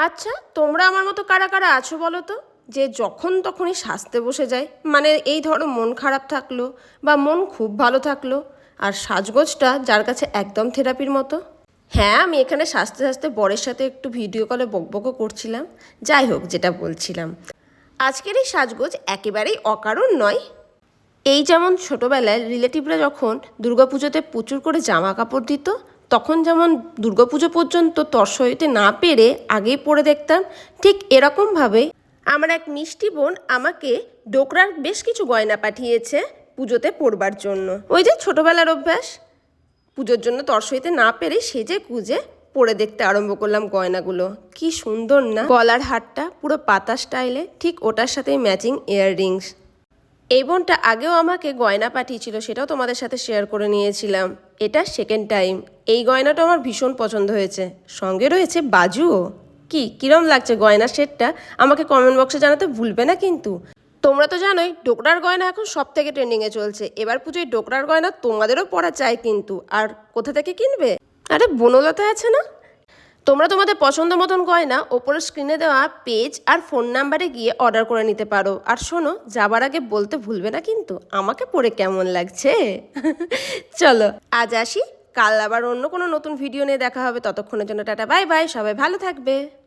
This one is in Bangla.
আচ্ছা, তোমরা আমার মতো কারা কারা আছো বলো তো, যে যখন তখনই সাজতে বসে যায়? মানে এই ধরো মন খারাপ থাকলো বা মন খুব ভালো থাকলো, আর সাজগোজটা যার কাছে একদম থেরাপির মতো। হ্যাঁ, আমি এখানে সাজতে সাজতে বরের সাথে একটু ভিডিও কলে বকবকও করছিলাম। যাই হোক, যেটা বলছিলাম, আজকের এই সাজগোজ একেবারেই অকারণ নয়। এই যেমন ছোটোবেলায় রিলেটিভরা যখন দুর্গাপুজোতে প্রচুর করে জামা কাপড় দিত, তখন যেমন দুর্গাপুজো পর্যন্ত তর সইতে না পেরে আগেই পরে দেখতাম, ঠিক এরকমভাবে আমার এক মিষ্টি বোন আমাকে ডোকরার বেশ কিছু গয়না পাঠিয়েছে পুজোতে পরবার জন্য। ওই যে ছোটোবেলার অভ্যাস, পুজোর জন্য তর সইতে না পেরে সেজে গুজে পরে দেখতে আরম্ভ করলাম গয়নাগুলো। কি সুন্দর না! গলার হারটা পুরো পাতা স্টাইলে, ঠিক ওটার সাথেই ম্যাচিং ইয়াররিংস। এই বোনটা আগেও আমাকে গয়না পাঠিয়েছিল, সেটাও তোমাদের সাথে শেয়ার করে নিয়েছিলাম। এটা সেকেন্ড টাইম। এই গয়নাটা আমার ভীষণ পছন্দ হয়েছে, সঙ্গে রয়েছে বাজুও। কিরম লাগছে গয়নার সেটটা আমাকে কমেন্ট বক্সে জানাতে ভুলবে না কিন্তু। তোমরা তো জানোই ডোকরার গয়না এখন সব থেকে ট্রেন্ডিংয়ে চলছে। এবার পুজোয় ডোকরার গয়না তোমাদেরও পরা চাই কিন্তু। আর কোথা থেকে কিনবে? আরে বনলতা আছে না? তোমরা তোমাদের পছন্দ মতন গয়না ওপরের স্ক্রিনে দেওয়া পেজ আর ফোন নাম্বারে গিয়ে অর্ডার করে নিতে পারো। আর শোনো, যাবার আগে বলতে ভুলবে না কিন্তু আমাকে পরে কেমন লাগছে। চলো আজ আসি, কাল আবার অন্য কোনো নতুন ভিডিও নিয়ে দেখা হবে। ততক্ষণের জন্য টাটা, বাই বাই, সবাই ভালো থাকবে।